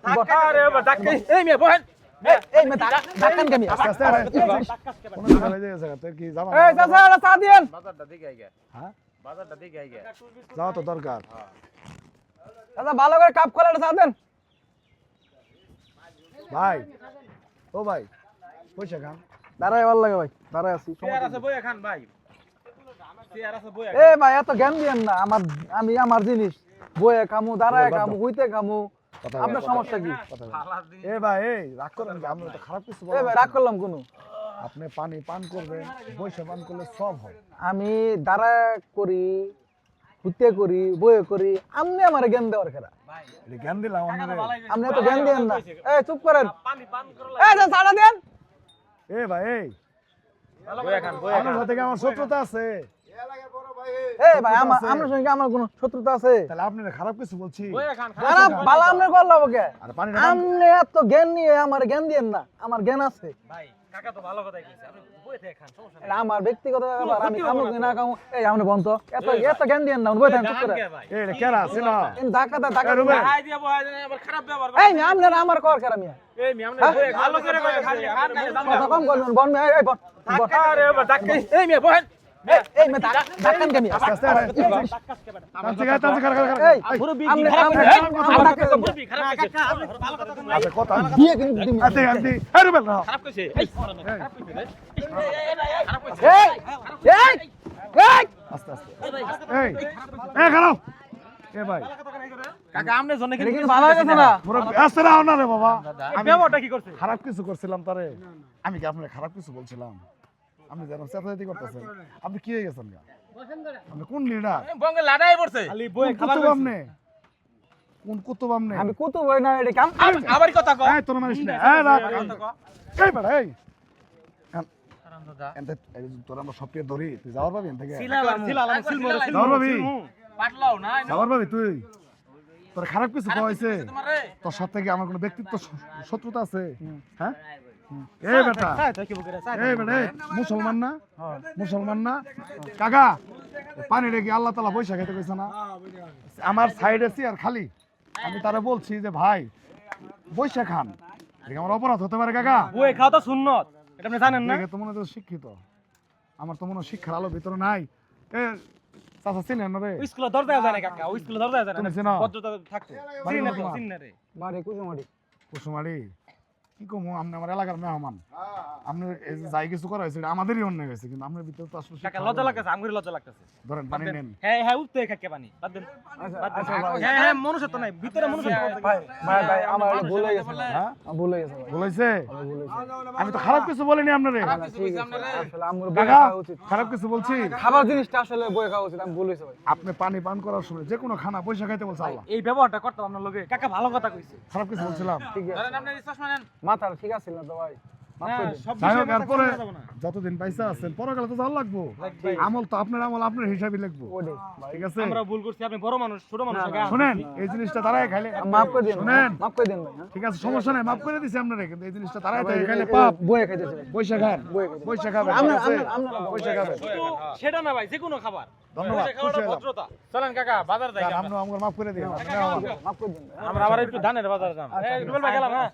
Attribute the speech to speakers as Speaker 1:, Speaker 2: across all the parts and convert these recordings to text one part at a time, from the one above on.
Speaker 1: আরে বাবা ডাক্কে এই মেয়ে বহেন
Speaker 2: এই মে ধাক্কান কেমি
Speaker 3: আস্তে আস্তে আরে কোন চলে যাচ্ছে তুই কি জামা
Speaker 2: এই চাচা এটা চা দিয়েন
Speaker 1: বাজারটা দিকে আইগা
Speaker 3: হ্যাঁ
Speaker 1: বাজারটা দিকে আইগা
Speaker 3: যাও তো দরকার
Speaker 2: চাচা ভালো করে কাপ খোলা এটা চা দেন
Speaker 3: ভাই ও ভাই পয়সা খান
Speaker 2: দাঁড়াই ভালো লাগে ভাই দাঁড়াই আছি
Speaker 1: চেয়ার আছে বইয়া খান ভাই চেয়ার আছে বইয়া
Speaker 2: এ ভাই এত জ্ঞান দিয়েন না আমি আমার জিনিস বয়ে কামু দাঁড়ায় কামু হইতে কামু আপনার সমস্যা কি
Speaker 3: এ ভাই এই রাগ করেন কি আমরা তো খারাপ কিছু
Speaker 2: এ ভাই রাগ করলাম কোনো
Speaker 3: আপনি পানি পান করবেন পয়সা পান করলে সব হয়
Speaker 2: আমি দাঁড়ায় করি হইতে করি বয়ে করি আপনি আমার জ্ঞান দেওয়ার খেলা
Speaker 3: এটা জ্ঞান দিলাম আপনাদের
Speaker 2: আপনি তো জ্ঞান দিয়েন না এই চুপ করেন
Speaker 1: পানি পান করলে
Speaker 2: এই যে চাটা দেন
Speaker 3: এ ভাই এই
Speaker 1: বইয়া খান বইয়া
Speaker 3: আপনার সাথে কি আমার শত্রুতা আছে
Speaker 2: এই ভাই আমার সঙ্গে আমার কোনো শত্রুতা আছে
Speaker 3: তাহলে আপনারা খারাপ কিছু বলছি
Speaker 1: বইয়া খান
Speaker 2: খারাপ ভালো আপনি করলাম কে
Speaker 3: আর পানি
Speaker 2: আপনি এত জ্ঞান নিয়ে আমার জ্ঞান দিয়েন না আমার জ্ঞান আছে
Speaker 1: ভাই কাকা তো ভালো কথাই কইছে আপনি বইয়া থেকে খান সমস্যা
Speaker 2: এটা আমার ব্যক্তিগত ব্যাপার আমি কামু কি না কামু এই আপনি বন্ধ এত জ্ঞান দিয়েন না বই থাকেন চুপ করে
Speaker 1: ভাই
Speaker 3: এই কেরা আছে না
Speaker 2: ইন ধাক্কা
Speaker 3: রুবেল।
Speaker 1: হাই দিয়া বহাই দেন আবার খারাপ ব্যবহার
Speaker 2: এই মি আমনে আমার কর কেরা মিয়া
Speaker 1: এই মি আমরা বইয়া ভালো করে কই খালি খান
Speaker 2: কথা কম বলবেন বন মে এই বন
Speaker 1: আরে বাবা ডাক্কে এই মেয়ে বহেন
Speaker 2: এই মে ধাক্কান কেমি
Speaker 3: আস্তে আস্তে আরে টানছে খারাপ
Speaker 2: এই
Speaker 1: মুরব্বি
Speaker 2: আমনে
Speaker 1: খারাপ
Speaker 2: আমরা
Speaker 1: মুরব্বি খারাপ কইছে আপনি ভালো কথা কইছেন
Speaker 3: আচ্ছা কথা
Speaker 2: দিয়ে কিন্তু দিমি
Speaker 3: আতে আতে এই রুবেল না
Speaker 1: খারাপ কইছে এই খারাপ কইছে খারাপ কইছে
Speaker 2: এই এই
Speaker 3: আস্তে আস্তে এই খারাপ এ ভাই
Speaker 1: কাকা আমনে জন্য
Speaker 2: এটা কিন্তু ভালো হয়ে গেছে না
Speaker 3: মুরব্বি আস্তে না না রে বাবা
Speaker 1: আমি ব্যবহারটা কি করছে
Speaker 3: খারাপ কিছু করছিলাম তারে আমি কি আপনার খারাপ কিছু বলছিলাম আপনি যেন চেতাচেতি করতেছেন আপনি কি হয়ে গেছেন গা আপনি কোন লিডার
Speaker 1: বঙ্গে লাড়াই পড়ছে খালি বইয়া খাবার
Speaker 3: কুতুব আপনি কোন কুতুব আপনি
Speaker 2: আমি কুতু বই না এটা কাম
Speaker 1: আবার কথা কও
Speaker 3: এই তোর মারিস না এই রাখ এই বেড়া এই
Speaker 1: আরাম দাদা
Speaker 3: এনতে তোর আমরা সবকে ধরি তুই যাওয়ার পাবি এন থেকে
Speaker 1: সিলালাম সিলমরে
Speaker 3: যাওয়ার পাবি
Speaker 1: পাটলাও না
Speaker 3: যাওয়ার পাবি তুই তোর খারাপ কিছু কইছে
Speaker 1: তোমারে
Speaker 3: তোর সাথে কি আমার কোনো ব্যক্তিত্ব শত্রুতা আছে হ্যাঁ এই বেটা
Speaker 1: তাই কি বকরে চাই
Speaker 3: এই বেটা এই, মুসলমান না মুসলমান না কাকা পানি রেখে আল্লাহ তাআলা পয়সা খেতে কইছে না আমার সাইডে চেয়ার খালি আমি তারে বলছি যে ভাই পয়সা খান এটা আমার অপরাধ হতে পারে কাকা
Speaker 1: বই খাওয়া তো সুন্নত এটা আপনি জানেন না
Speaker 3: দেখে তো মনে হয় শিক্ষিত আমার তো মনে হয় শিক্ষার আলো ভিতরে নাই এ চাচা চিনেন না রে
Speaker 1: ওই স্কুলে দরজায় যায় না কাকা ওই স্কুলে দরজায় যায়
Speaker 3: তুমি
Speaker 1: না
Speaker 3: চেনো?
Speaker 1: ভদ্রতা থাকতো
Speaker 3: বাড়ি
Speaker 1: চিন না
Speaker 3: তোমার?
Speaker 1: চিন না রে
Speaker 2: বাড়ি কুসুমারি
Speaker 3: কুসুমারি কি কমু আপনি আমার এলাকার মেহমান আপনি এই যে যাই কিছু করা হয়েছে এটা আমাদেরই অন্যায় হয়েছে কিন্তু আপনার ভিতরে তো আসলে
Speaker 1: কাকা
Speaker 3: শিক্ষা
Speaker 1: লজ্জা
Speaker 3: আলো নাই।
Speaker 1: লাগতেছে আমগুরি লজ্জা লাগতেছে
Speaker 3: ধরেন পানি নেন
Speaker 1: হ্যাঁ হ্যাঁ উঠতে খাকে পানি বাদ দেন বাদ দেন।
Speaker 2: আচ্ছা ভাই।
Speaker 1: হ্যাঁ হ্যাঁ মনুষ্য তো নাই ভিতরে মনুষ্য
Speaker 2: ভাই ভাই আমার এটা ভুল হয়ে গেছে ভাই।
Speaker 3: হ্যাঁ
Speaker 2: আমার ভুল হয়ে গেছে ভাই
Speaker 3: বলেছে
Speaker 2: আমার ভুল হয়েছে
Speaker 3: আমি তো খারাপ কিছু বলিনি আপনারে
Speaker 2: ঠিক আছে আসলে আমার বই
Speaker 3: কাকা
Speaker 2: খাওয়া উচিত
Speaker 3: খারাপ কিছু বলছি
Speaker 2: খাবার জিনিসটা আসলে বই খাওয়া উচিত আমি ভুল হয়েছে ভাই
Speaker 3: আপনি পানি পান করার সময় যে কোনো খানা পয়সা খাইতে বলছে আল্লাহ
Speaker 1: এই ব্যবহারটা করতে আপনার লগে কাকা ভালো কথা কইছে
Speaker 3: খারাপ কিছু বলছিলাম
Speaker 2: ঠিক আছে
Speaker 1: ধরেন আপনি চশমা নেন
Speaker 2: মাথার ঠিক আছে না তো ভাই মাফ করে দিন
Speaker 1: সব
Speaker 3: যাই
Speaker 1: বিষয়
Speaker 3: হোক এরপরে
Speaker 1: যাব না
Speaker 3: যতদিন পয়সা আছেন পরকালে তো যাওয়া লাগবো আমল তো আপনার আমল আপনার হিসাবে লিখবো
Speaker 2: ওডে ভাই
Speaker 3: ঠিক আছে
Speaker 1: আমরা ভুল করছি আপনি বড় মানুষ ছোট মানুষ আগে
Speaker 3: শুনেন এই জিনিসটা দাঁড়ায় খাইলে
Speaker 2: মাফ করে দিন
Speaker 3: শুনেন
Speaker 2: মাফ করে দিন ভাই হ্যাঁ
Speaker 3: ঠিক আছে সমস্যা নাই মাফ করে দিছি আপনারে কিন্তু এই জিনিসটা দাঁড়ায় খাইলে পাপ
Speaker 2: বই খাইতেছে ভাই
Speaker 3: পয়সা খান পয়সা খাবেন ঠিক
Speaker 2: আমরা
Speaker 3: আছে?
Speaker 2: আমরা
Speaker 3: পয়সা খাবেন
Speaker 1: শুধু সেটা না ভাই যে কোনো খাবার
Speaker 3: ধন্যবাদ,
Speaker 1: পয়সা খাওয়াটা
Speaker 3: খুশি হলাম।
Speaker 1: ভদ্রতা চলেন কাকা বাজার যাই
Speaker 3: আপনি আমাকে মাফ করে দিন
Speaker 2: মাফ করে দিন ভাই, হ্যাঁ?
Speaker 1: আমরা আবার একটু ধানের বাজারে যাম এই রুবেল ভাই গেলাম হ্যাঁ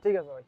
Speaker 2: ঠিক আছে ভাই